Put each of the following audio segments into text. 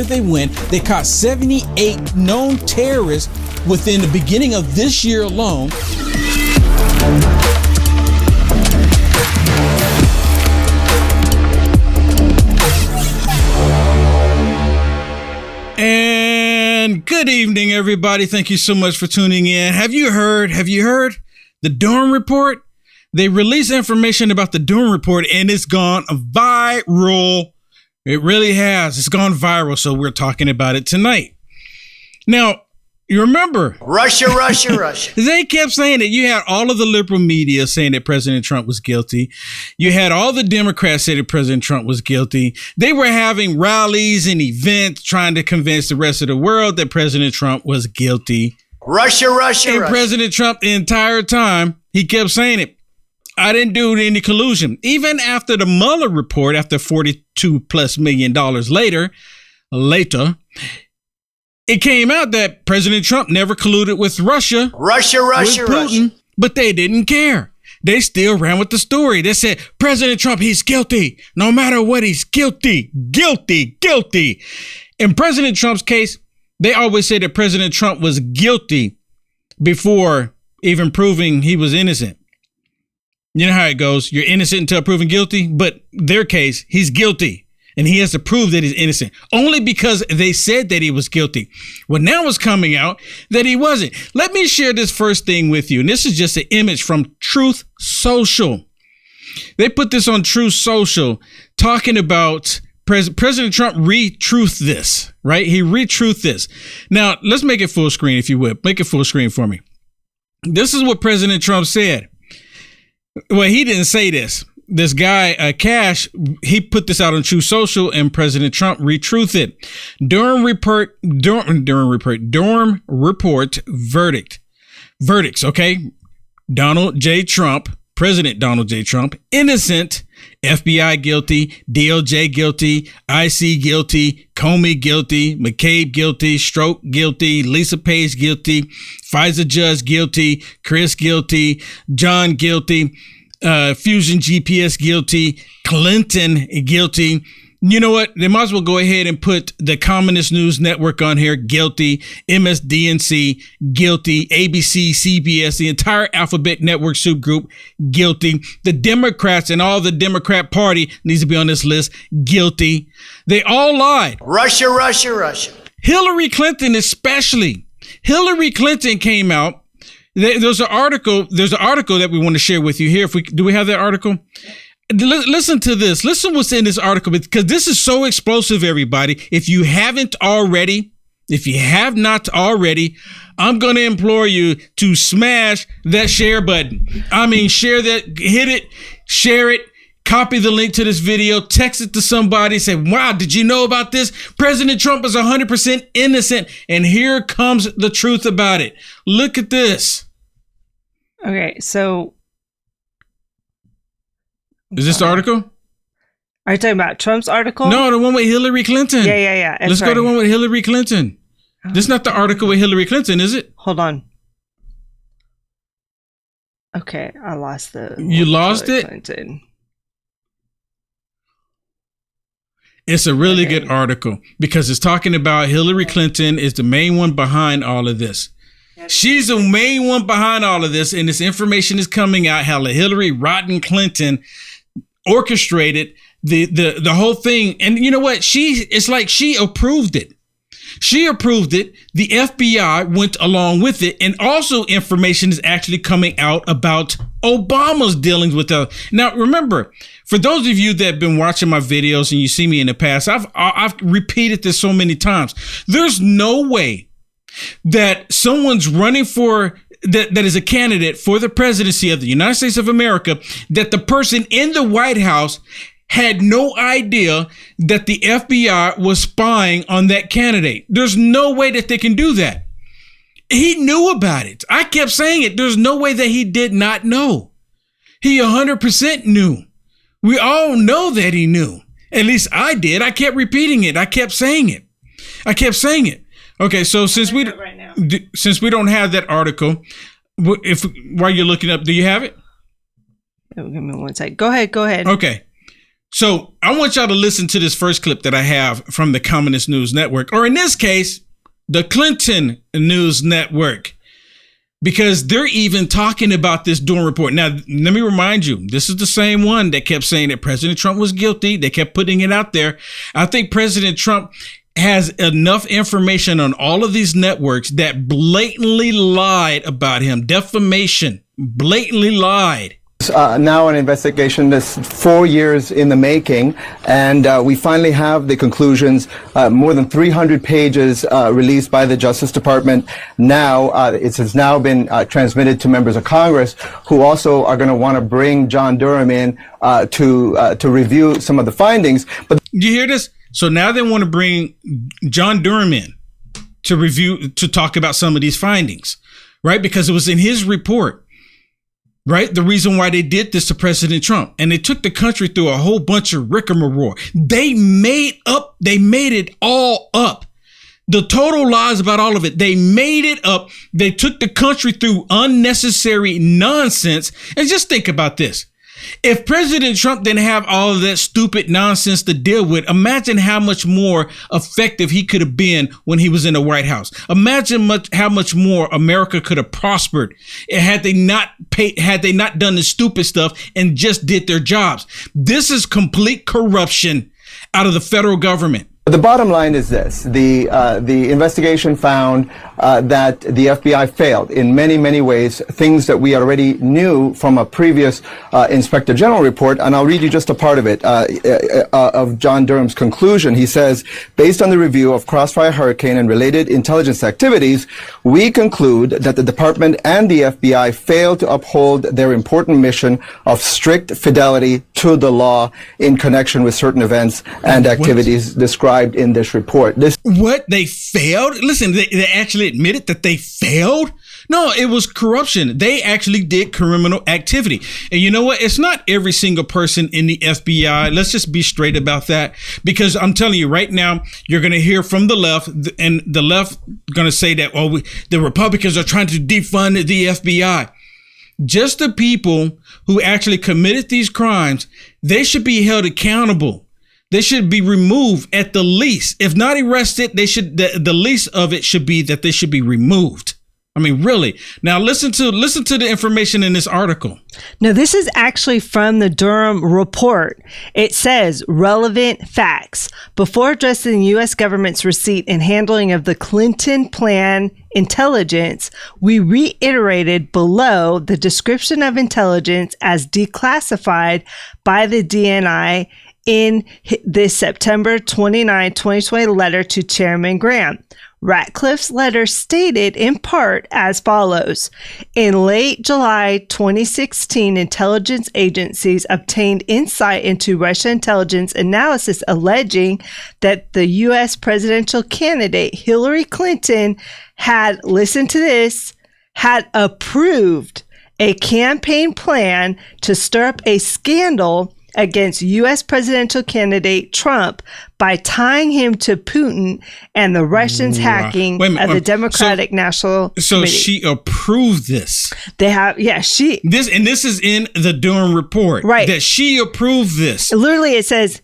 where they went. They caught 78 known terrorists within the beginning of this year alone. And good evening, everybody. Thank you so much for tuning in. Have you heard the Durham Report? They released information about the Durham Report and it's gone viral. It really has. It's gone viral. So we're talking about it tonight. Now, you remember Russia. They kept saying that. You had all of the liberal media saying that President Trump was guilty. You had all the Democrats say that President Trump was guilty. They were having rallies and events trying to convince the rest of the world that President Trump was guilty. Russia. And President Trump, the entire time, he kept saying it. I didn't do any collusion. Even after the Mueller report, after $42+ million later, it came out that President Trump never colluded with Russia. Putin, but they didn't care. They still ran with the story. They said, President Trump, he's guilty. No matter what, he's guilty. In President Trump's case, they always say that President Trump was guilty before even proving he was innocent. You know how it goes. You're innocent until proven guilty. But their case, he's guilty. And he has to prove that he's innocent only because they said that he was guilty. Well, now it's coming out that he wasn't. Let me share this first thing with you. And this is just an image from Truth Social. They put this on Truth Social talking about President Trump ReTruth this, right? He ReTruth this. Now, let's make it full screen, if you would. Make it full screen for me. This is what President Trump said. Well, he didn't say this. This guy, Cash, he put this out on Truth Social and President Trump ReTruth it. Durham Report verdicts, okay? President Donald J. Trump, innocent, FBI guilty, DOJ guilty, IC guilty, Comey guilty, McCabe guilty, Strzok guilty, Lisa Page guilty, FISA judge guilty, Chris guilty, John guilty, Fusion GPS guilty, Clinton guilty. You know what? They might as well go ahead and put the Communist News Network on here, guilty, MSDNC, guilty, ABC, CBS, the entire Alphabet Network soup group, guilty. The Democrats and all the Democrat Party needs to be on this list, guilty. They all lied. Russia. Hillary Clinton especially. Hillary Clinton came out. There's an article that we want to share with you here. Do we have that article? Listen to this. Listen what's in this article, because this is so explosive, everybody. If you have not already, I'm going to implore you to smash that share button. I mean, share that, hit it, share it, copy the link to this video, text it to somebody, say, wow, did you know about this? President Trump is 100% innocent. And here comes the truth about it. Look at this. Okay, so. Is this the article? Are you talking about Trump's article? No, the one with Hillary Clinton. Yeah. Let's go to the one with Hillary Clinton. This is not the article with Hillary Clinton, is it? Hold on. Okay, I lost the... You lost it? Clinton. It's a really good article because it's talking about Hillary Clinton is the main one behind all of this. She's the main one behind all of this, and this information is coming out how Hillary Rotten Clinton orchestrated the whole thing. And you know what? It's like she approved it. She approved it. The FBI went along with it. And also information is actually coming out about Obama's dealings with her. Now, remember, for those of you that have been watching my videos and you see me in the past, I've repeated this so many times. There's no way that someone's running for that is a candidate for the presidency of the United States of America, that the person in the White House had no idea that the FBI was spying on that candidate. There's no way that they can do that. He knew about it. I kept saying it. There's no way that he did not know. He 100% knew. We all know that he knew. At least I did. I kept repeating it. I kept saying it. Okay, so since we don't have that article, while you're looking up, do you have it? Oh, give me one sec. Go ahead. Okay. So I want y'all to listen to this first clip that I have from the Communist News Network, or in this case, the Clinton News Network, because they're even talking about this Durham report. Now, let me remind you, this is the same one that kept saying that President Trump was guilty. They kept putting it out there. I think President Trump has enough information on all of these networks that blatantly lied about him. Defamation, blatantly lied. Now an investigation that's 4 years in the making, and we finally have the conclusions, more than 300 pages released by the Justice Department. Now it has now been transmitted to members of Congress, who also are going to want to bring John Durham in to review some of the findings. But you hear this? So now they want to bring John Durham in to review, to talk about some of these findings, right? Because it was in his report. Right? The reason why they did this to President Trump, and they took the country through a whole bunch of rigmarole. They made it all up. The total lies about all of it. They made it up. They took the country through unnecessary nonsense. And just think about this. If President Trump didn't have all of that stupid nonsense to deal with, imagine how much more effective he could have been when he was in the White House. Imagine how much more America could have prospered had they not done the stupid stuff and just did their jobs. This is complete corruption out of the federal government. the bottom line is this. The investigation found that the FBI failed in many, many ways, things that we already knew from a previous Inspector General report. And I'll read you just a part of it, of John Durham's conclusion. He says, based on the review of Crossfire Hurricane and related intelligence activities, we conclude that the department and the FBI failed to uphold their important mission of strict fidelity to the law in connection with certain events and activities described in this report. What? They failed? Listen, they actually admitted that they failed? No, it was corruption. They actually did criminal activity. And you know what? It's not every single person in the FBI. Let's just be straight about that. Because I'm telling you right now, you're going to hear from the left, and the left going to say that, the Republicans are trying to defund the FBI. Just the people who actually committed these crimes, they should be held accountable. They should be removed at the least. If not arrested, they should. The least of it should be that they should be removed. I mean, really. Now, listen to the information in this article. No, this is actually from the Durham Report. It says relevant facts. Before addressing the U.S. government's receipt and handling of the Clinton plan intelligence, we reiterated below the description of intelligence as declassified by the DNI in this September 29, 2020 letter to Chairman Graham. Ratcliffe's letter stated in part as follows. In late July 2016, intelligence agencies obtained insight into Russian intelligence analysis alleging that the U.S. presidential candidate Hillary Clinton had, listen to this, had approved a campaign plan to stir up a scandal against U.S. presidential candidate Trump by tying him to Putin and the Russians hacking of the Democratic National Committee. So she approved this. They have, this is in the Durham Report, right? That she approved this. Literally, it says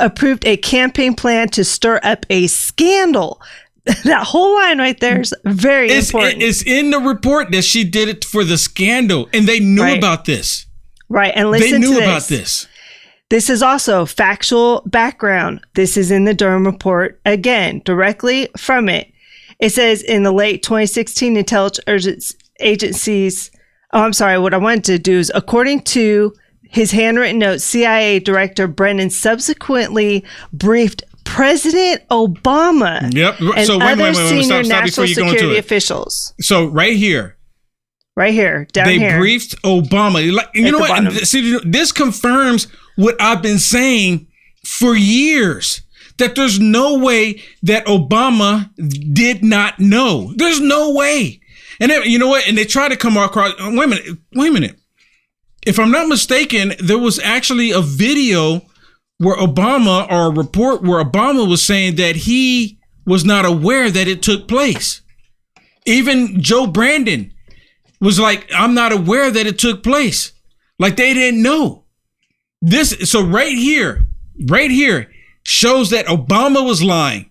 approved a campaign plan to stir up a scandal. That whole line right there is very important. It's in the report that she did it for the scandal, and they knew about this. Right, and listen to this. They knew about this. This is also factual background. This is in the Durham Report, again, directly from it. It says in the late 2016 intelligence agencies, what I wanted to do is, according to his handwritten note, CIA Director Brennan subsequently briefed President Obama and other senior national security officials. So right here, down here. They briefed Obama. Like, you know what? See, this confirms what I've been saying for years, that there's no way that Obama did not know. There's no way. And then, you know what? And they try to come across, wait a minute. If I'm not mistaken, there was actually a video where Obama, or a report where Obama was saying that he was not aware that it took place. Even Joe Brandon was like, I'm not aware that it took place. Like they didn't know. So right here, right here shows that Obama was lying.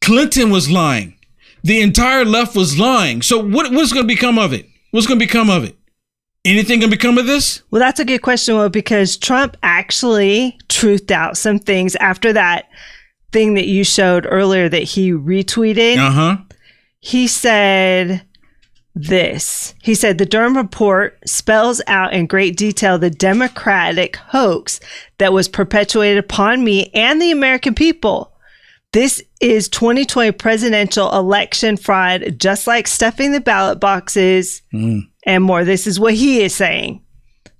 Clinton was lying. The entire left was lying. So what's going to become of it? What's going to become of it? Anything going to become of this? Well, that's a good question, Will, because Trump actually truthed out some things after that thing that you showed earlier that he retweeted. Uh-huh. He said this. He said, the Durham Report spells out in great detail the Democratic hoax that was perpetuated upon me and the American people. This is 2020 presidential election fraud, just like stuffing the ballot boxes and more. This is what he is saying.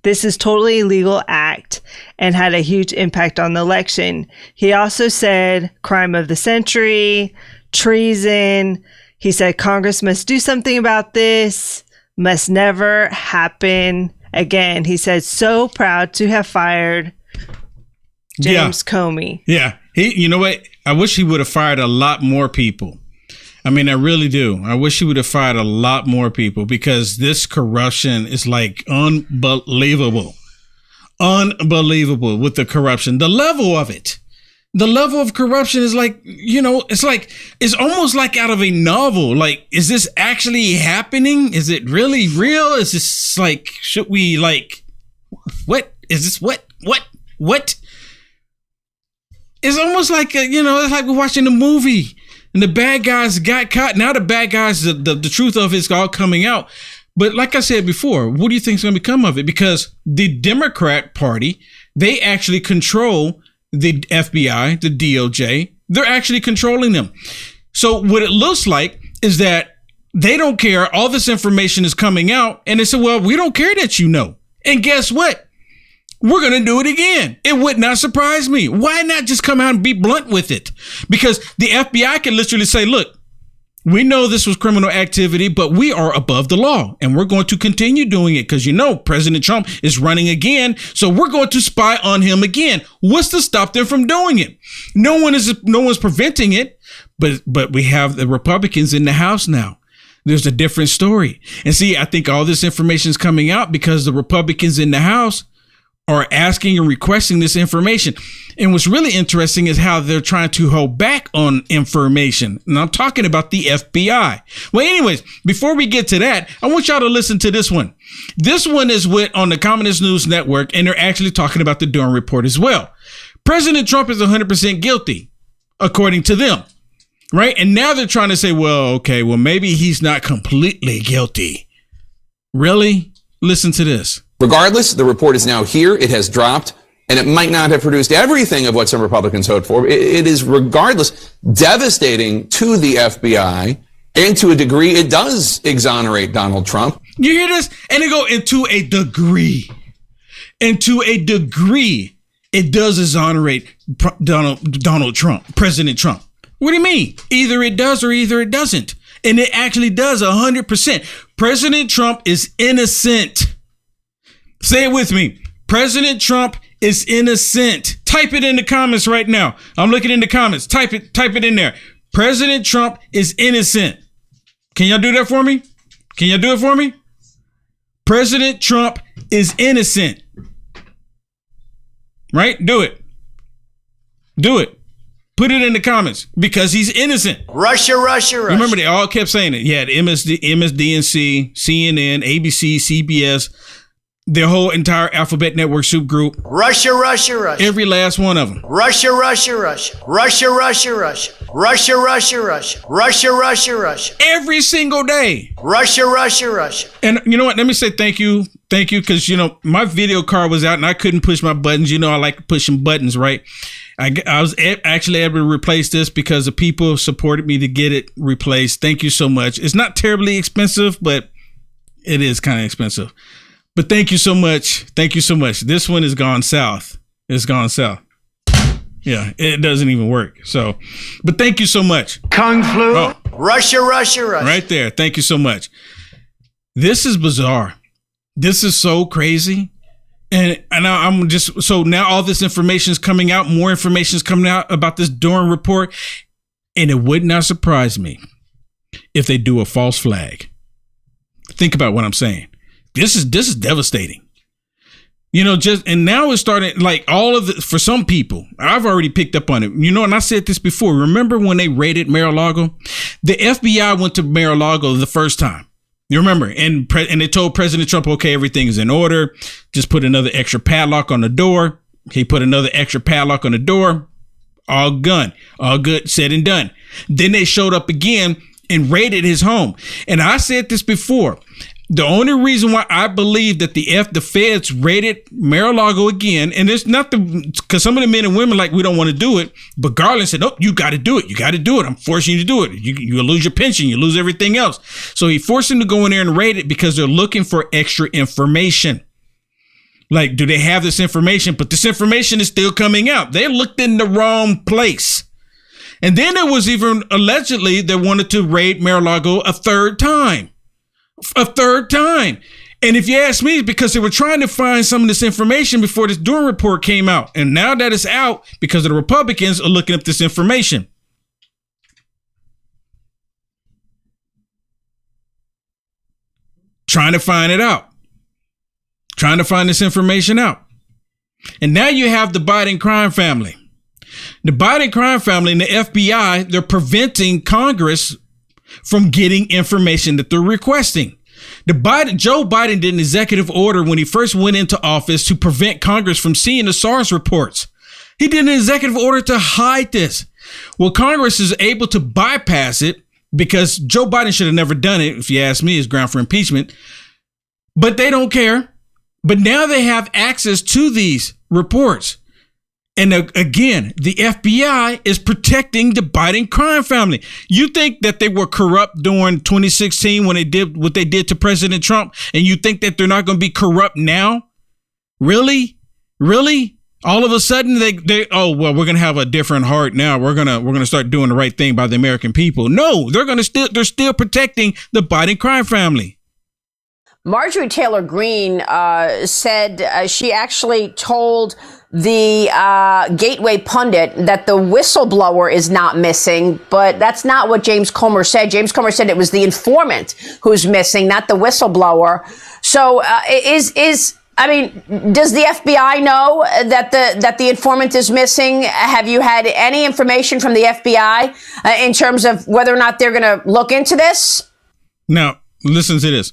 This is totally illegal act and had a huge impact on the election. He also said crime of the century, treason. He said Congress must do something about this, must never happen again. He said, so proud to have fired James Comey. Yeah. You know what? I wish he would have fired a lot more people. I mean, I really do. I wish he would have fired a lot more people because this corruption is like unbelievable. Unbelievable with the corruption. The level of it. The level of corruption is like, it's almost like out of a novel. Like, is this actually happening? Is it really real? Is this like, should we like, what is this? What? It's almost like, it's like we're watching a movie and the bad guys got caught. Now the bad guys, the truth of it's all coming out. But like I said before, what do you think is going to become of it? Because the Democrat Party, they actually control the FBI, the DOJ. They're actually controlling them. So what it looks like is that they don't care. All this information is coming out and they said, well, we don't care that you know. And guess what? We're going to do it again. It would not surprise me. Why not just come out and be blunt with it? Because the FBI can literally say, look, we know this was criminal activity, but we are above the law and we're going to continue doing it because, President Trump is running again. So we're going to spy on him again. What's to stop them from doing it? No one's preventing it, but we have the Republicans in the House now. There's a different story. And see, I think all this information is coming out because the Republicans in the House are asking and requesting this information. And what's really interesting is how they're trying to hold back on information. And I'm talking about the FBI. Well, anyways, before we get to that, I want y'all to listen to this one. This one is on the Communist News Network, and they're actually talking about the Durham Report as well. President Trump is 100% guilty, according to them. Right? And now they're trying to say, well, maybe he's not completely guilty. Really? Listen to this. Regardless, the report is now here. It has dropped, and it might not have produced everything of what some Republicans hoped for. It is, regardless, devastating to the FBI, and to a degree, it does exonerate Donald Trump. You hear this? And they go into a degree. Into a degree, it does exonerate Donald Trump, President Trump. What do you mean? Either it does or either it doesn't. And it actually does 100%. President Trump is innocent. Say it with me. President Trump is innocent. Type it in the comments right now. I'm looking in the comments. Type it in there. President Trump is innocent. Can y'all do that for me? Can y'all do it for me? President Trump is innocent. Right? Do it. Do it. Put it in the comments because he's innocent. Russia. Remember, they all kept saying it. Yeah, the MSDNC, CNN, ABC, CBS, their whole entire alphabet network soup group. Russia. Every last one of them. Russia. Every single day. Russia. And you know what? Let me say thank you. Thank you. Because, my video card was out and I couldn't push my buttons. I like pushing buttons, right? I was actually able to replace this because the people supported me to get it replaced. Thank you so much. It's not terribly expensive, but it is kind of expensive. But thank you so much. Thank you so much. This one has gone south. It's gone south. Yeah, it doesn't even work. So, but thank you so much. Kung flu. Oh. Russia. Right there. Thank you so much. This is bizarre. This is so crazy. And I'm just, so now all this information is coming out. More information is coming out about this Durham report. And it would not surprise me if they do a false flag. Think about what I'm saying. This is devastating. And now it's starting, like, all of the, for some people, I've already picked up on it, and I said this before. Remember when they raided Mar-a-Lago? The FBI went to Mar-a-Lago the first time. You remember? And they told President Trump, okay, everything is in order. Just put another extra padlock on the door. He put another extra padlock on the door. All good, said and done. Then they showed up again and raided his home. And I said this before. The only reason why I believe that the feds raided Mar-a-Lago again, and it's not because some of the men and women like, we don't want to do it, but Garland said, "Oh, you got to do it. You got to do it. I'm forcing you to do it. You lose your pension. You lose everything else." So he forced them to go in there and raid it because they're looking for extra information. Like, do they have this information? But this information is still coming out. They looked in the wrong place. And then there was even allegedly they wanted to raid Mar-a-Lago a third time. And if you ask me, it's because they were trying to find some of this information before this Durham Report came out. And now that it's out, because of the Republicans are looking up this information. Trying to find it out. Trying to find this information out. And now you have the Biden crime family. The Biden crime family and the FBI, they're preventing Congress from getting information that they're requesting. Joe Biden did an executive order when he first went into office to prevent Congress from seeing the SARS reports. He did an executive order to hide this. Well, Congress is able to bypass it because Joe Biden should have never done it. If you ask me, it's ground for impeachment, but they don't care. But now they have access to these reports. And again, the FBI is protecting the Biden crime family. You think that they were corrupt during 2016 when they did what they did to President Trump, and you think that they're not going to be corrupt now? Really? All of a sudden we're going to have a different heart now. We're going to start doing the right thing by the American people. No, they're still protecting the Biden crime family. Marjorie Taylor Greene said she actually told the Gateway pundit that the whistleblower is not missing, but that's not what James Comer said. James Comer said it was the informant who's missing, not the whistleblower. So does the FBI know that the informant is missing? Have you had any information from the FBI in terms of whether or not they're going to look into this? Now, listen to this.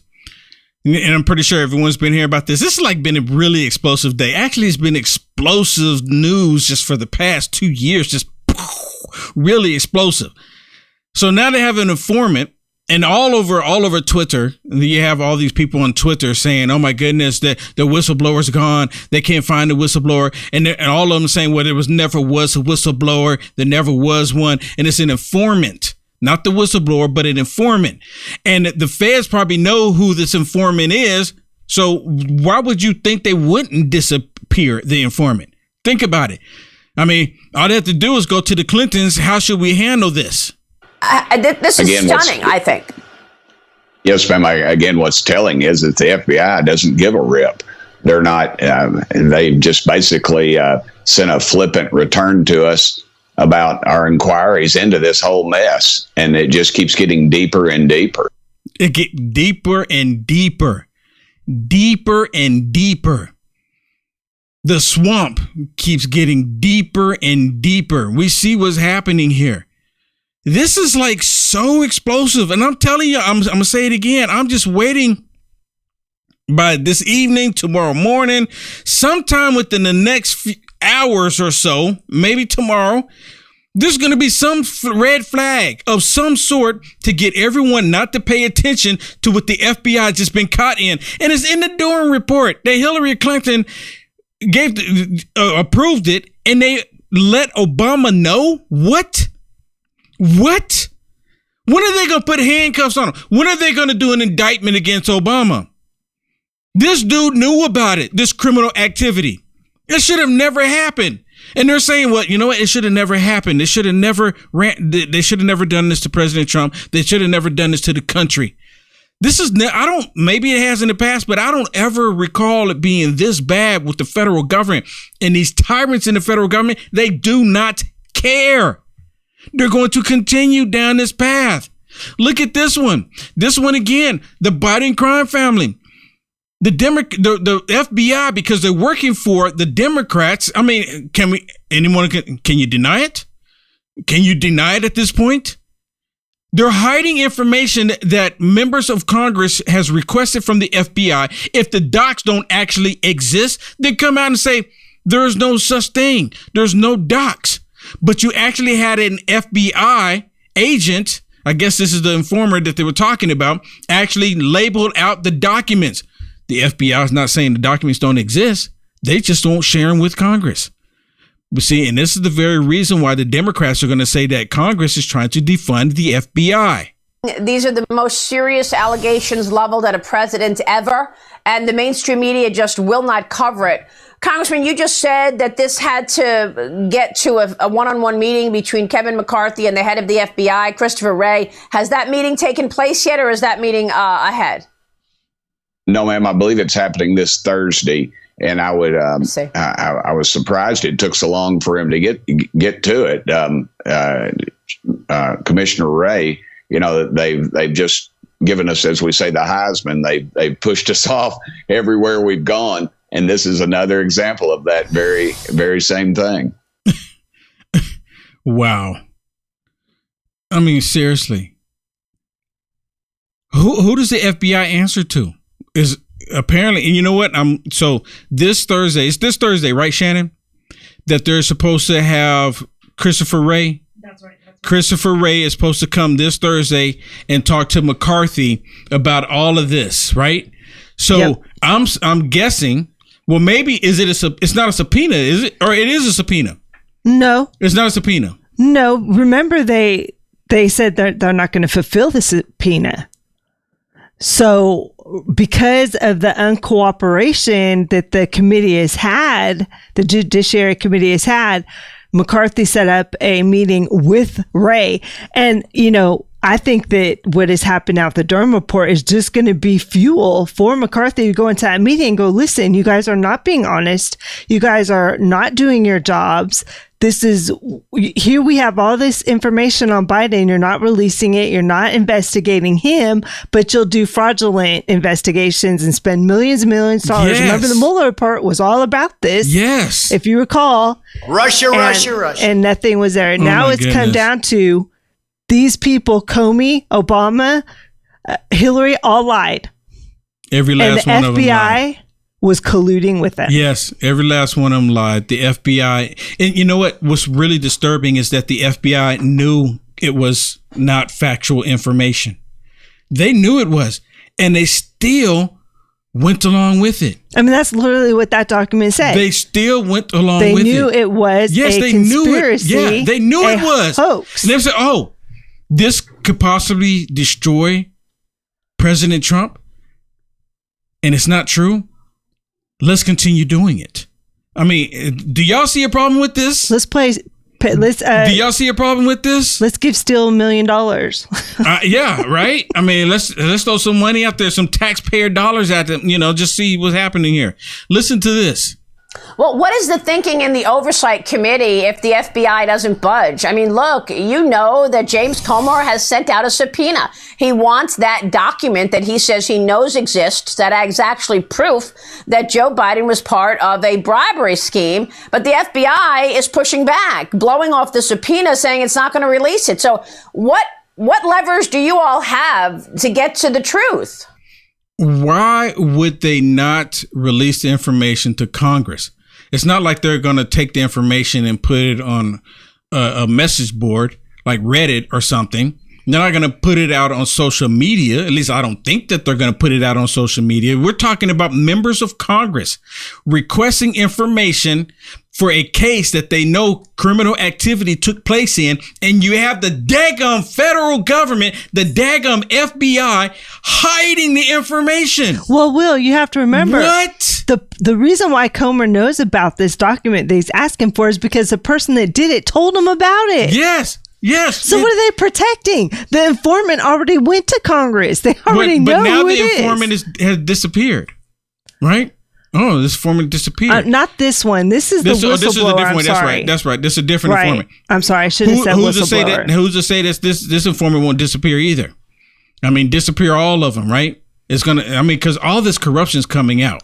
And I'm pretty sure everyone's been hearing about this. This has been a really explosive day. Actually, it's been explosive news just for the past 2 years, just really explosive. So now they have an informant, and all over Twitter, you have all these people on Twitter saying, "Oh my goodness, the whistleblower's gone. They can't find the whistleblower," and all of them saying, "Well, there never was a whistleblower. There never was one," and it's an informant. Not the whistleblower, but an informant. And the feds probably know who this informant is. So why would you think they wouldn't disappear the informant? Think about it. All they have to do is go to the Clintons. How should we handle this? This is stunning, I think. Yes, ma'am. Again, what's telling is that the FBI doesn't give a rip. They're not. They just basically sent a flippant return to us about our inquiries into this whole mess, and it just keeps getting deeper and deeper. It gets deeper and deeper, deeper and deeper. The swamp keeps getting deeper and deeper. We see what's happening here. This is so explosive, and I'm telling you, I'm gonna say it again. I'm just waiting by this evening, tomorrow morning, sometime within the next few hours or so, maybe tomorrow, there's going to be some red flag of some sort to get everyone not to pay attention to what the FBI just been caught in. And it's in the Durham Report that Hillary Clinton approved it, and they let Obama know. What? When are they going to put handcuffs on him? When are they going to do an indictment against Obama? This dude knew about it, this criminal activity. It should have never happened. And they're saying, well, you know what? It should have never happened. They should have never done this to President Trump. They should have never done this to the country. Maybe it has in the past, but I don't ever recall it being this bad with the federal government. And these tyrants in the federal government, they do not care. They're going to continue down this path. Look at this one. This one again, the Biden crime family. The FBI, because they're working for the Democrats. I mean, can you deny it? Can you deny it at this point? They're hiding information that members of Congress has requested from the FBI. If the docs don't actually exist, they come out and say, there's no such thing. There's no docs. But you actually had an FBI agent, I guess this is the informer that they were talking about, actually labeled out the documents. The FBI is not saying the documents don't exist. They just won't share them with Congress. But see, and this is the very reason why the Democrats are going to say that Congress is trying to defund the FBI. These are the most serious allegations leveled at a president ever, and the mainstream media just will not cover it. Congressman, you just said that this had to get to a one-on-one meeting between Kevin McCarthy and the head of the FBI, Christopher Wray. Has that meeting taken place yet, or is that meeting ahead? No, ma'am. I believe it's happening this Thursday. And I would, I was surprised it took so long for him to get to it. Commissioner Wray, they've just given us, as we say, the Heisman. They pushed us off everywhere we've gone, and this is another example of that very, very same thing. Wow. I mean, seriously, who does the FBI answer to? Is apparently, and you know what? So this Thursday, it's this Thursday, right, Shannon? That they're supposed to have Christopher Wray. That's right. Christopher Wray is supposed to come this Thursday and talk to McCarthy about all of this, right? So yep. I'm guessing. Well, maybe it's not a subpoena, is it? Or it is a subpoena? No, it's not a subpoena. No, remember they said they're not going to fulfill the subpoena. So because of the uncooperation that the committee has had, the Judiciary Committee has had, McCarthy set up a meeting with Wray. And, I think that what has happened now at the Durham Report is just going to be fuel for McCarthy to go into that meeting and go, listen, you guys are not being honest. You guys are not doing your jobs. Here we have all this information on Biden. You're not releasing it. You're not investigating him, but you'll do fraudulent investigations and spend millions and millions of dollars. Yes. Remember, the Mueller report was all about this. Yes. If you recall. Russia. And nothing was there. Now it's come down to these people, Comey, Obama, Hillary, all lied. Every last one of them lied. And the FBI was colluding with them. Yes, every last one of them lied. The FBI, and you know what? What's really disturbing is that the FBI knew it was not factual information. They knew it was, and they still went along with it. I mean, that's literally what that document said. They still went along with it. They knew it was a conspiracy. Knew it. Yeah, they knew it was. Hoax. And they said, oh, this could possibly destroy President Trump, and it's not true. Let's continue doing it. I mean, do y'all see a problem with this? Do y'all see a problem with this? Let's give Steele $1 million. Yeah, right. I mean, let's throw some money out there, some taxpayer dollars at them. Just see what's happening here. Listen to this. Well, what is the thinking in the Oversight Committee if the FBI doesn't budge? I mean, look, you know that James Comer has sent out a subpoena. He wants that document that he says he knows exists, that is actually proof that Joe Biden was part of a bribery scheme. But the FBI is pushing back, blowing off the subpoena, saying it's not going to release it. So what levers do you all have to get to the truth? Why would they not release the information to Congress? It's not like they're going to take the information and put it on a message board like Reddit or something. They're not going to put it out on social media. At least I don't think that they're going to put it out on social media. We're talking about members of Congress requesting information for a case that they know criminal activity took place in, and you have the daggum federal government, the daggum FBI, hiding the information. Well, Will, you have to remember what the reason why Comer knows about this document that he's asking for is because the person that did it told him about it. Yes. So what are they protecting? The informant already went to Congress. They already know who it is. But now the informant has disappeared, right? Oh, this informant disappeared. Not this one. This is the whistleblower. This is a different one. That's right. This is a different informant. I'm sorry. I should have said whistleblower. Who's to say that this informant won't disappear either? I mean, disappear all of them, right? is going to, because all this corruption is coming out.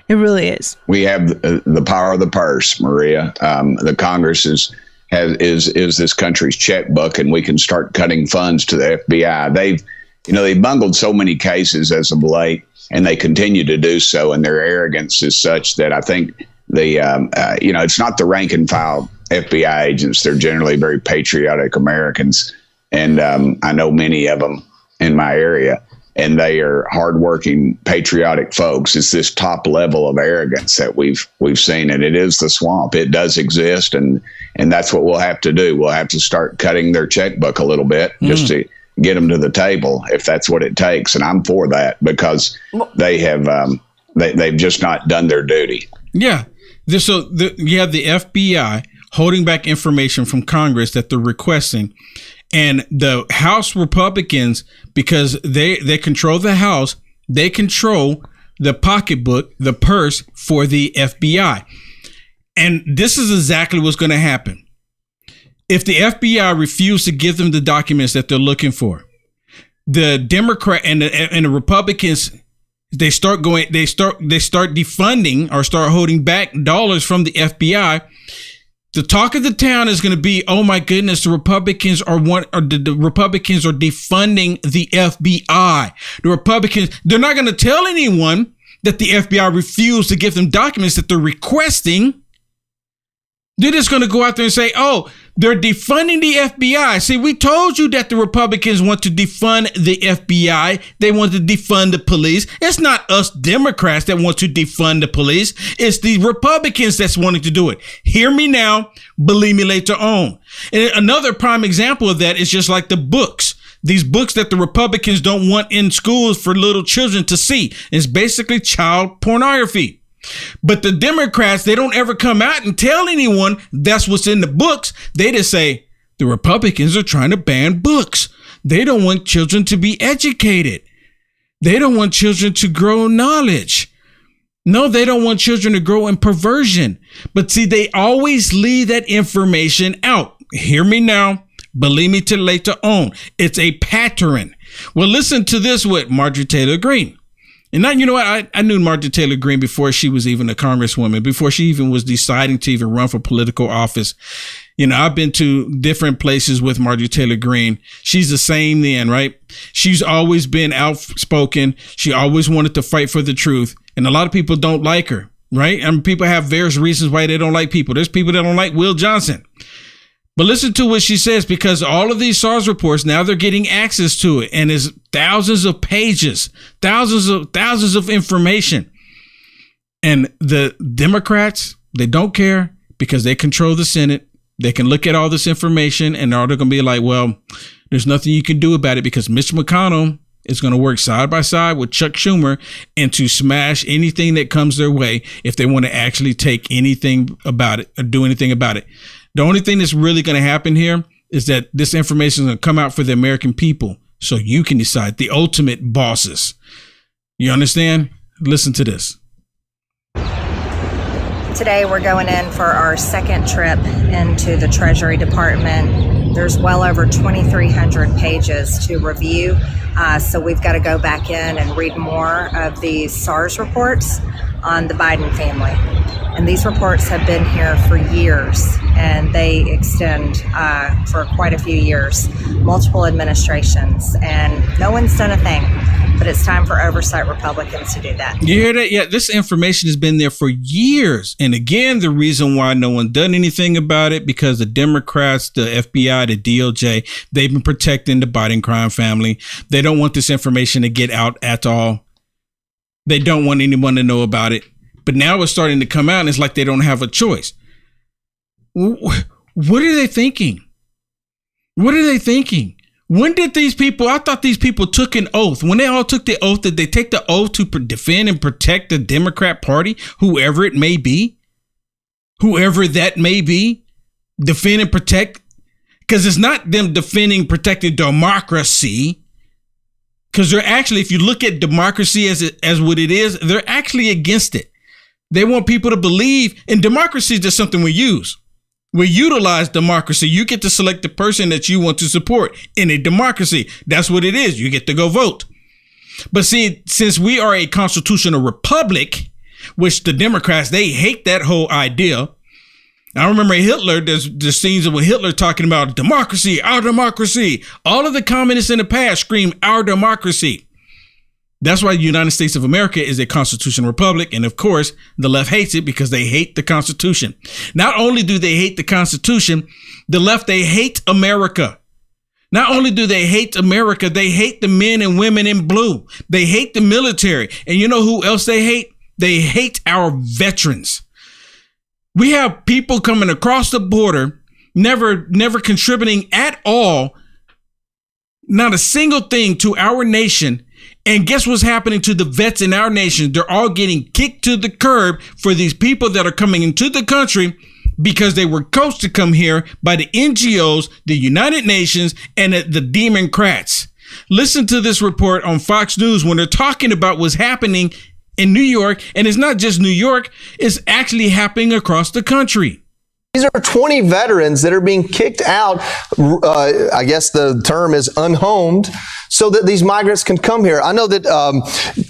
It really is. We have the power of the purse, Maria. The Congress is this country's checkbook, and we can start cutting funds to the FBI. They've bungled so many cases as of late, and they continue to do so. And their arrogance is such that I think it's not the rank and file FBI agents. They're generally very patriotic Americans, and I know many of them in my area. And they are hardworking, patriotic folks. It's this top level of arrogance that we've seen, and it is the swamp. It does exist, and that's what we'll have to do. We'll have to start cutting their checkbook a little bit just to get them to the table, if that's what it takes. And I'm for that, because they have they've just not done their duty. Yeah. You have the FBI holding back information from Congress that they're requesting. And the House Republicans, because they control the House, they control the pocketbook, the purse for the FBI. And this is exactly what's going to happen. If the FBI refuse to give them the documents that they're looking for, the Democrat and the Republicans, they start defunding or start holding back dollars from the FBI. The talk of the town is going to be, oh my goodness, the Republicans are defunding the FBI. The Republicans, they're not going to tell anyone that the FBI refused to give them documents that they're requesting. They're just going to go out there and say, oh, they're defunding the FBI. See, we told you that the Republicans want to defund the FBI. They want to defund the police. It's not us Democrats that want to defund the police. It's the Republicans that's wanting to do it. Hear me now, believe me later on. And another prime example of that is just like the books. These books that the Republicans don't want in schools for little children to see. It's basically child pornography. But the Democrats, they don't ever come out and tell anyone that's what's in the books. They just say the Republicans are trying to ban books. They don't want children to be educated. They don't want children to grow knowledge. No, they don't want children to grow in perversion. But see, they always leave that information out. Hear me now. Believe me till later on. It's a pattern. Well, listen to this with Marjorie Taylor Greene. And you know what? I knew Marjorie Taylor Greene before she was even a congresswoman, before she even was deciding to even run for political office. I've been to different places with Marjorie Taylor Greene. She's the same then, right? She's always been outspoken. She always wanted to fight for the truth. And a lot of people don't like her, right? And people have various reasons why they don't like people. There's people that don't like Will Johnson. But listen to what she says, because all of these SARS reports, now they're getting access to it. And there's thousands of pages, thousands of information. And the Democrats, they don't care because they control the Senate. They can look at all this information and they're going to be like, well, there's nothing you can do about it because Mitch McConnell is going to work side by side with Chuck Schumer and to smash anything that comes their way if they want to actually take anything about it or do anything about it. The only thing that's really going to happen here is that this information is going to come out for the American people so you can decide, the ultimate bosses. You understand? Listen to this. Today we're going in for our second trip into the Treasury Department. There's well over 2,300 pages to review, so we've got to go back in and read more of these SARS reports on the Biden family. And these reports have been here for years, and they extend for quite a few years, multiple administrations, and no one's done a thing. But it's time for Oversight Republicans to do that. You hear that? Yeah, this information has been there for years. And again, the reason why no one's done anything about it, because the Democrats, the FBI, the DOJ, they've been protecting the Biden crime family. They don't want this information to get out at all. They don't want anyone to know about it. But now it's starting to come out and it's like they don't have a choice. What are they thinking? What are they thinking? When did these people, I thought these people took an oath. When they all took the oath, did they take the oath to defend and protect the Democrat Party, whoever it may be? Whoever that may be, defend and protect? Because it's not them defending, protecting democracy. Because they're actually, if you look at democracy as what it is, they're actually against it. They want people to believe, and democracy is just something we use. We utilize democracy. You get to select the person that you want to support in a democracy. That's what it is. You get to go vote. But see, since we are a constitutional republic, which the Democrats, they hate that whole idea. I remember Hitler, there's scenes of Hitler talking about democracy, our democracy. All of the communists in the past scream our democracy. That's why the United States of America is a constitutional republic. And of course, the left hates it because they hate the Constitution. Not only do they hate the Constitution, the left, they hate America. Not only do they hate America, they hate the men and women in blue. They hate the military. And you know who else they hate? They hate our veterans. We have people coming across the border, never contributing at all, not a single thing to our nation. And guess what's happening to the vets in our nation? They're all getting kicked to the curb for these people that are coming into the country because they were coached to come here by the NGOs, the United Nations, and the Democrats. Listen to this report on Fox News when they're talking about what's happening in New York. And it's not just New York, it's actually happening across the country. These are 20 veterans that are being kicked out. I guess the term is unhomed, so that these migrants can come here. I know that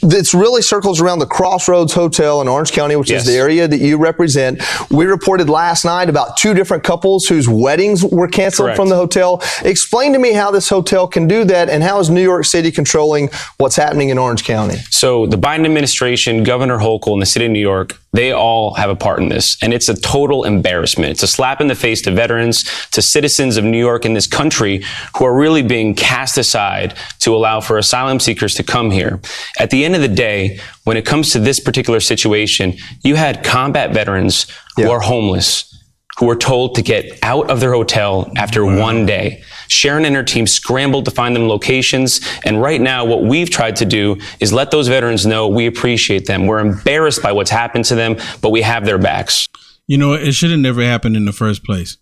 this really circles around the Crossroads Hotel in Orange County, which is the area that you represent. We reported last night about 2 different couples whose weddings were canceled from the hotel. Explain to me how this hotel can do that, and how is New York City controlling what's happening in Orange County? So the Biden administration, Governor Hochul, and the city of New York, they all have a part in this, and it's a total embarrassment. It's a slap in the face to veterans, to citizens of New York in this country who are really being cast aside to allow for asylum seekers to come here. At the end of the day, when it comes to this particular situation, you had combat veterans who are homeless, who were told to get out of their hotel after one day. Sharon and her team scrambled to find them locations. And right now, what we've tried to do is let those veterans know we appreciate them. We're embarrassed by what's happened to them, but we have their backs. You know, it should have never happened in the first place.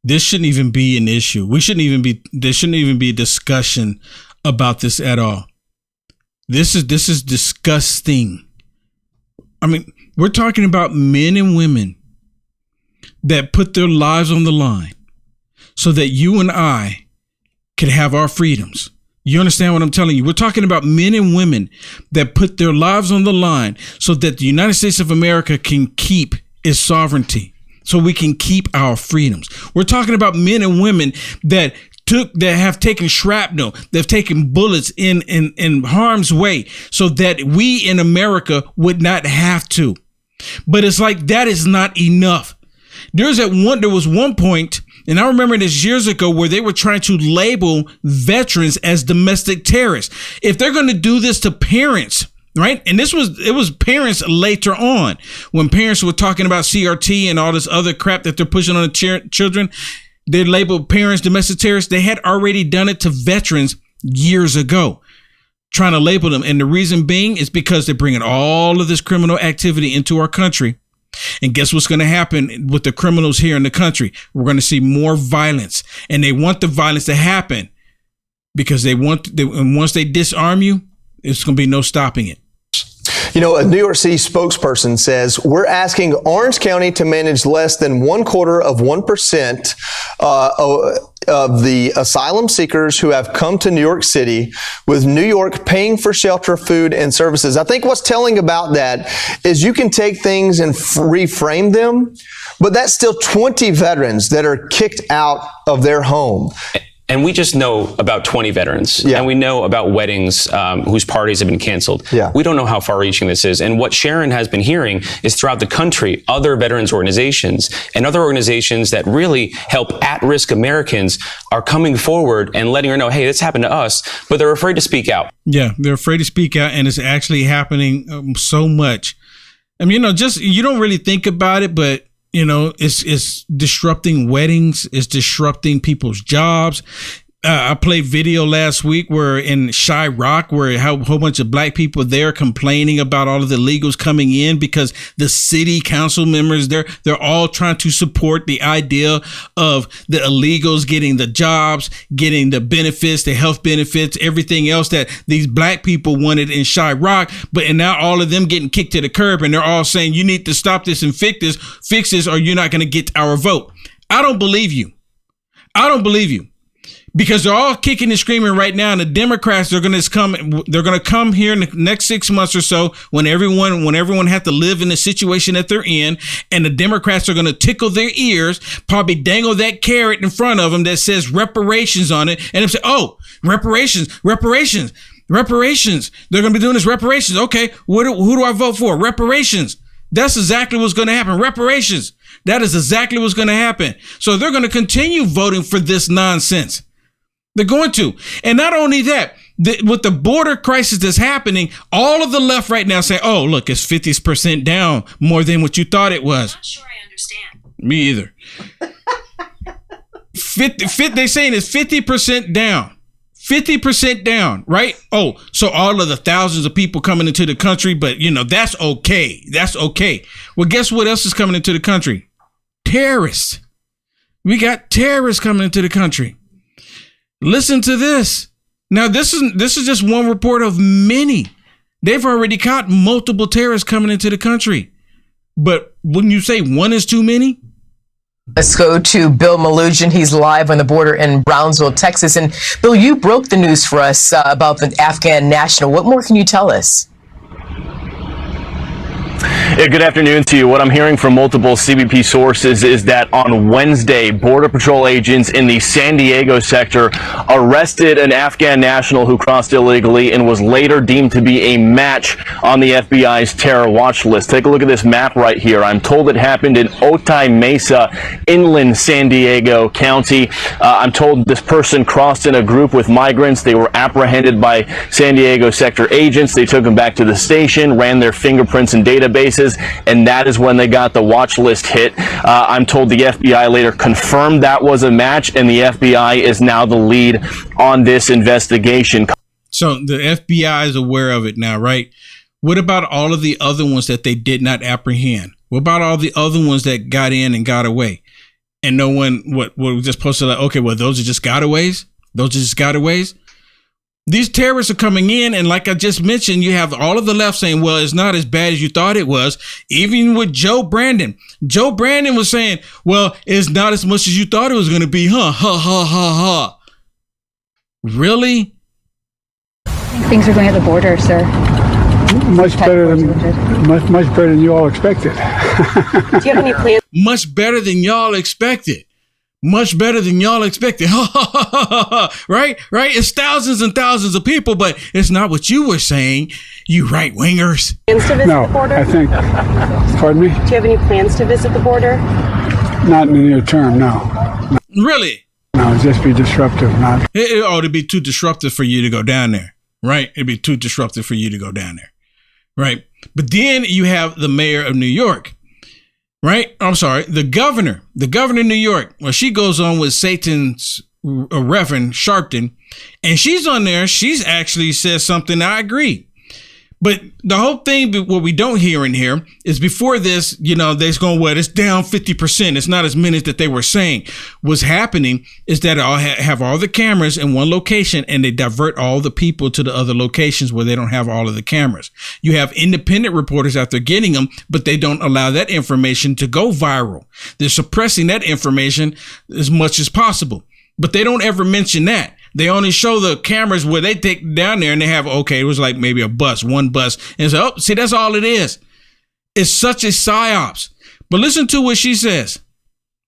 This shouldn't even be an issue. There shouldn't even be a discussion about this at all. This is disgusting. I mean, we're talking about men and women that put their lives on the line so that you and I could have our freedoms. You understand what I'm telling you? We're talking about men and women that put their lives on the line so that the United States of America can keep its sovereignty, so we can keep our freedoms. We're talking about men and women that have taken shrapnel, they've taken bullets in harm's way so that we in America would not have to. But it's like that is not enough. There was one point, and I remember this years ago, where they were trying to label veterans as domestic terrorists. If they're going to do this to parents, right? And it was parents later on, when parents were talking about CRT and all this other crap that they're pushing on the children. They labeled parents domestic terrorists. They had already done it to veterans years ago, trying to label them. And the reason being is because they're bringing all of this criminal activity into our country. And guess what's going to happen with the criminals here in the country? We're going to see more violence, and they want the violence to happen because and once they disarm you, there's going to be no stopping it. You know, a New York City spokesperson says, we're asking Orange County to manage less than 1/4% of the asylum seekers who have come to New York City, with New York paying for shelter, food, and services. I think what's telling about that is you can take things and reframe them, but that's still 20 veterans that are kicked out of their home. And we just know about 20 veterans, and we know about weddings whose parties have been canceled. We don't know how far-reaching this is. And what Sharon has been hearing is throughout the country, other veterans organizations and other organizations that really help at-risk Americans are coming forward and letting her know, hey, this happened to us, but they're afraid to speak out. Yeah, they're afraid to speak out, and it's actually happening so much. I mean, you don't really think about it, but it's disrupting weddings. It's disrupting people's jobs. I played video last week where in Chirac, where a whole bunch of black people there complaining about all of the illegals coming in because the city council members, they're all trying to support the idea of the illegals getting the jobs, getting the benefits, the health benefits, everything else that these black people wanted in Chirac. And now all of them getting kicked to the curb, and they're all saying, you need to stop this and fix this, or you're not going to get our vote. I don't believe you. because they're all kicking and screaming right now. And the Democrats, they're going to come here in the next 6 months or so when everyone has to live in the situation that they're in. And the Democrats are going to tickle their ears, probably dangle that carrot in front of them that says reparations on it. And they'll say, oh, reparations. They're going to be doing this reparations. Okay. Who do I vote for? Reparations. That's exactly what's going to happen. Reparations. That is exactly what's going to happen. So they're going to continue voting for this nonsense. They're going to. And not only that, with the border crisis that's happening, all of the left right now say, oh, look, it's 50% down more than what you thought it was. I'm not sure I understand. Me either. They're saying it's 50% down. 50% down, right? Oh, so all of the thousands of people coming into the country, but that's okay. That's okay. Well, guess what else is coming into the country? Terrorists. We got terrorists coming into the country. Listen to this. Now, this is just one report of many. They've already caught multiple terrorists coming into the country. But wouldn't you say one is too many? Let's go to Bill Malugin. He's live on the border in Brownsville, Texas. And Bill, you broke the news for us about the Afghan National. What more can you tell us? Yeah, good afternoon to you. What I'm hearing from multiple CBP sources is that on Wednesday, Border Patrol agents in the San Diego sector arrested an Afghan national who crossed illegally and was later deemed to be a match on the FBI's terror watch list. Take a look at this map right here. I'm told it happened in Otay Mesa, inland San Diego County. I'm told this person crossed in a group with migrants. They were apprehended by San Diego sector agents. They took them back to the station, ran their fingerprints and databases, and that is when they got the watch list hit. I'm told the FBI later confirmed that was a match, and the FBI is now the lead on this investigation. So the FBI is aware of it now, right? What about all of the other ones that they did not apprehend? What about all the other ones that got in and got away? And no one, what we just posted, like, okay, well, those are just gotaways? Those are just gotaways? These terrorists are coming in, and like I just mentioned, you have all of the left saying, well, it's not as bad as you thought it was. Even with Joe Brandon. Joe Brandon was saying, well, it's not as much as you thought it was going to be, huh? Ha, ha, ha, ha. Really? Things are going at the border, sir. Much better than you all expected. Do you have any plans? Much better than y'all expected. Much better than y'all expected. Right? It's thousands and thousands of people, but it's not what you were saying, you right-wingers. Plans to visit the border? I think. Pardon me? Do you have any plans to visit the border? Not in the near term, no. Really? No, it'd just be disruptive. It ought to be too disruptive for you to go down there, right? It'd be too disruptive for you to go down there, right? But then you have the mayor of New York. Right? I'm sorry. The governor of New York. Well, she goes on with Satan's Reverend Sharpton, and she's on there. She's actually says something I agree. But the whole thing, what we don't hear in here is before this, they're going, well, it's down 50%. It's not as many that they were saying. What's happening is that I'll have all the cameras in one location, and they divert all the people to the other locations where they don't have all of the cameras. You have independent reporters out there getting them, but they don't allow that information to go viral. They're suppressing that information as much as possible, but they don't ever mention that. They only show the cameras where they take down there and they have, okay, it was like maybe one bus. And so, see, that's all it is. It's such a psyops. But listen to what she says.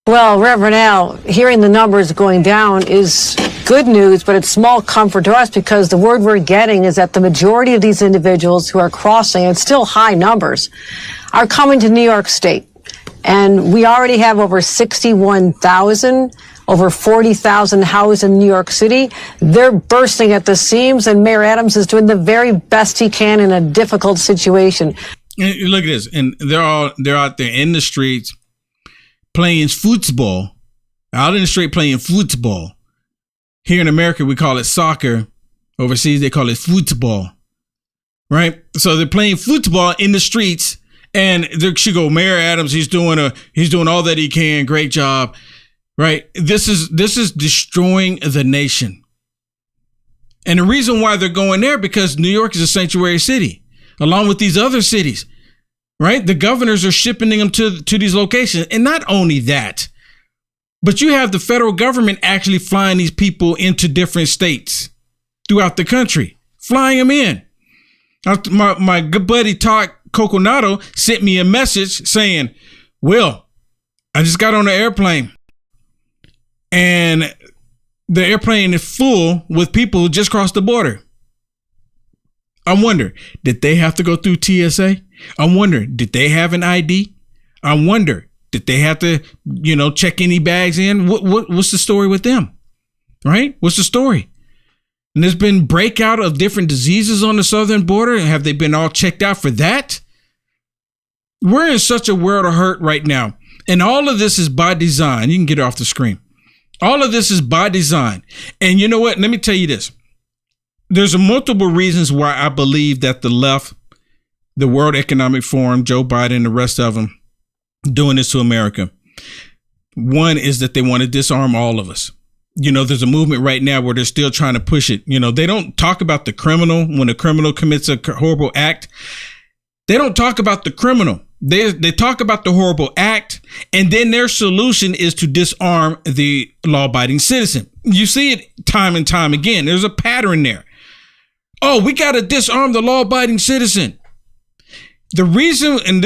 Well, Reverend Al, hearing the numbers going down is good news, but it's small comfort to us because the word we're getting is that the majority of these individuals who are crossing, and still high numbers, are coming to New York State. And we already have over 61,000, over 40,000 housed in New York City. They're bursting at the seams, and Mayor Adams is doing the very best he can in a difficult situation. And look at this, and they're out there in the streets playing football. Out in the street playing football. Here in America, we call it soccer. Overseas, they call it football. Right? So they're playing football in the streets. And she go, Mayor Adams, he's doing all that he can. Great job. Right. This is destroying the nation. And the reason why they're going there, because New York is a sanctuary city, along with these other cities. Right. The governors are shipping them to these locations. And not only that, But you have the federal government actually flying these people into different states throughout the country, flying them in. My good buddy Todd Coconato sent me a message saying, Will, I just got on an airplane and the airplane is full with people who just crossed the border. I wonder, did they have to go through TSA? I wonder, did they have an ID? I wonder, did they have to, check any bags in? What's the story with them? Right? What's the story? And there's been breakout of different diseases on the southern border. And have they been all checked out for that? We're in such a world of hurt right now. And all of this is by design. You can get it off the screen. All of this is by design. And you know what? Let me tell you this. There's multiple reasons why I believe that the left, the World Economic Forum, Joe Biden, the rest of them doing this to America. One is that they want to disarm all of us. There's a movement right now where they're still trying to push it. They don't talk about the criminal when a criminal commits a horrible act. They don't talk about the criminal. They talk about the horrible act, and then their solution is to disarm the law-abiding citizen. You see it time and time again. There's a pattern there. Oh, we got to disarm the law-abiding citizen. The reason, and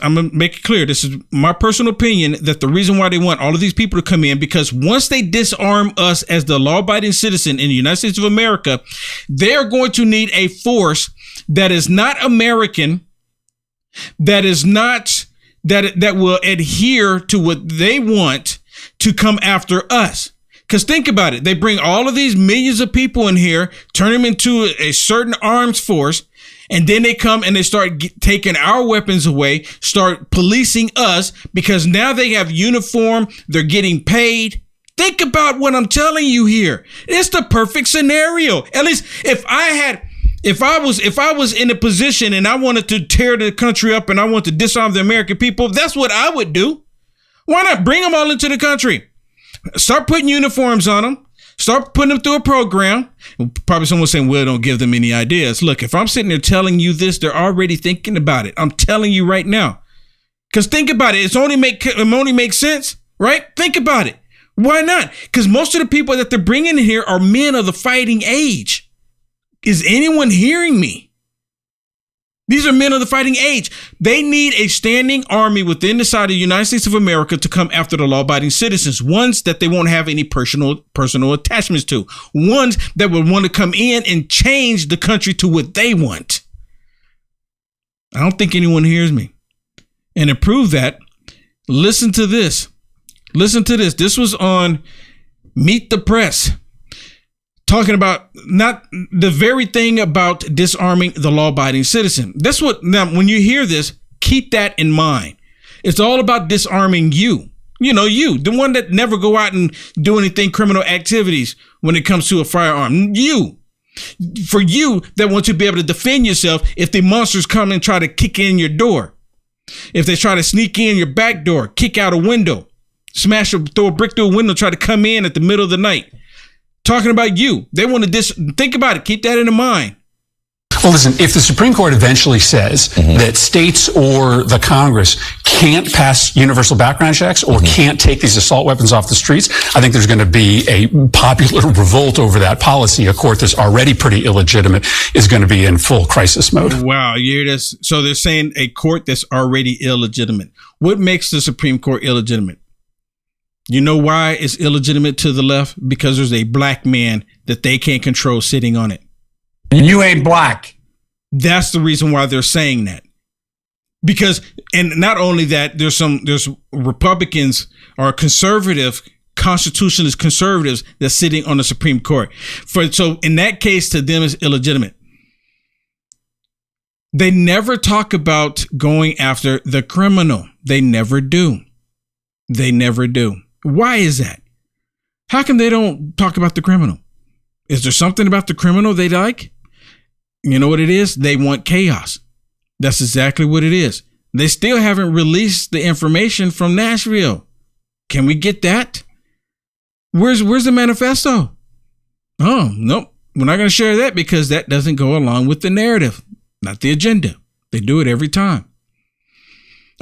I'm going to make it clear, this is my personal opinion, that the reason why they want all of these people to come in, because once they disarm us as the law-abiding citizen in the United States of America, they're going to need a force that is not American, that will adhere to what they want to come after us. Because think about it. They bring all of these millions of people in here, turn them into a certain arms force, and then they come and they start taking our weapons away, start policing us because now they have uniform, they're getting paid. Think about what I'm telling you here. It's the perfect scenario. At least if I was in a position and I wanted to tear the country up and I want to disarm the American people, that's what I would do. Why not bring them all into the country? Start putting uniforms on them. Start putting them through a program. Probably someone saying, well, don't give them any ideas. Look, if I'm sitting there telling you this, they're already thinking about it. I'm telling you right now. Because think about it. It only makes sense, right? Think about it. Why not? Because most of the people that they're bringing in here are men of the fighting age. Is anyone hearing me? These are men of the fighting age. They need a standing army within the side of the United States of America to come after the law-abiding citizens, ones that they won't have any personal attachments to, ones that would want to come in and change the country to what they want. I don't think anyone hears me. And to prove that, listen to this. Listen to this. This was on Meet the Press. Talking about not the very thing about disarming the law-abiding citizen. That's what, now, when you hear this, keep that in mind. It's all about disarming you. You, the one that never go out and do anything criminal activities when it comes to a firearm. You. For you that want to be able to defend yourself if the monsters come and try to kick in your door. If they try to sneak in your back door, kick out a window, throw a brick through a window, try to come in at the middle of the night. Talking about you. They want to think about it. Keep that in mind. Well, listen, if the Supreme Court eventually says that states or the Congress can't pass universal background checks or can't take these assault weapons off the streets, I think there's going to be a popular revolt over that policy. A court that's already pretty illegitimate is going to be in full crisis mode. Wow, you hear this? So they're saying a court that's already illegitimate. What makes the Supreme Court illegitimate? You know why it's illegitimate to the left? Because there's a black man that they can't control sitting on it. You ain't black. That's the reason why they're saying that. Because, and not only that, there's Republicans or conservative, constitutionalist conservatives that's sitting on the Supreme Court. So in that case, to them, it's illegitimate. They never talk about going after the criminal. They never do. They never do. Why is that? How come they don't talk about the criminal? Is there something about the criminal they like? You know what it is? They want chaos. That's exactly what it is. They still haven't released the information from Nashville. Can we get that? Where's the manifesto? Oh, nope. We're not going to share that because that doesn't go along with the narrative, not the agenda. They do it every time.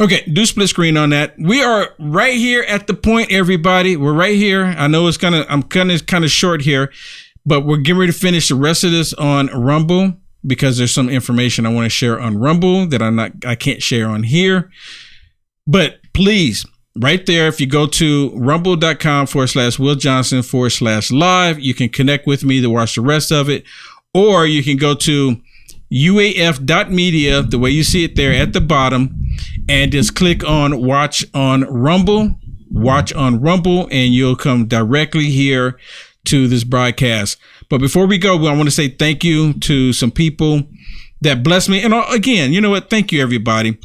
Okay, do split screen on that. We are right here at the point, everybody. We're right here. I know I'm kind of short here, but we're getting ready to finish the rest of this on Rumble because there's some information I want to share on Rumble that I can't share on here. But please, right there, if you go to rumble.com/Will Johnson/live, you can connect with me to watch the rest of it, or you can go to uaf.media, the way you see it there at the bottom, and just click on watch on Rumble, and you'll come directly here to this broadcast. But before we go, I want to say thank you to some people that blessed me. And again, you know what? Thank you, everybody,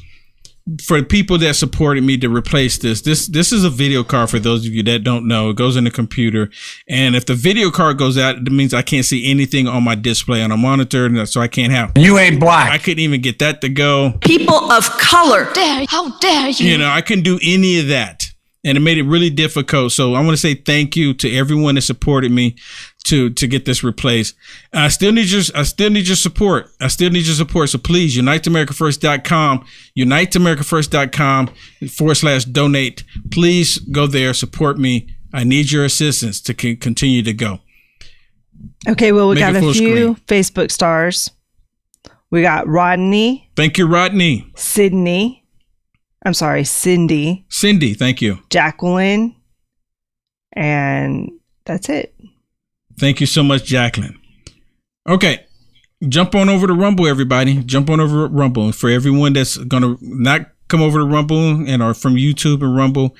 for the people that supported me to replace this. This is a video card for those of you that don't know. It goes in the computer. And if the video card goes out, it means I can't see anything on my display on a monitor. So I can't have. You ain't black. I couldn't even get that to go. People of color. How dare you? You know, I couldn't do any of that. And it made it really difficult. So I want to say thank you to everyone that supported me to get this replaced. I still need your support. So please, uniteamericafirst.com, uniteamericafirst.com/donate. Please go there, support me. I need your assistance to continue to go. Okay, well, we got a few Facebook stars. We got Rodney. Thank you, Rodney. Cindy. Cindy, thank you. Jacqueline. And that's it. Thank you so much, Jacqueline. Okay, jump on over to Rumble, everybody. Jump on over to Rumble. For everyone that's going to not come over to Rumble and are from YouTube and Rumble,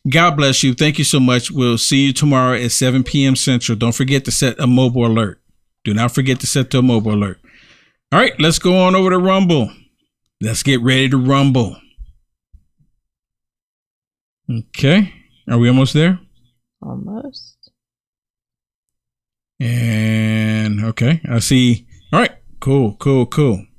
God bless you. Thank you so much. We'll see you tomorrow at 7 p.m. Central. Don't forget to set a mobile alert. Do not forget to set the mobile alert. All right, let's go on over to Rumble. Let's get ready to rumble. Okay, are we almost there? Almost. And okay, I see. All right, cool.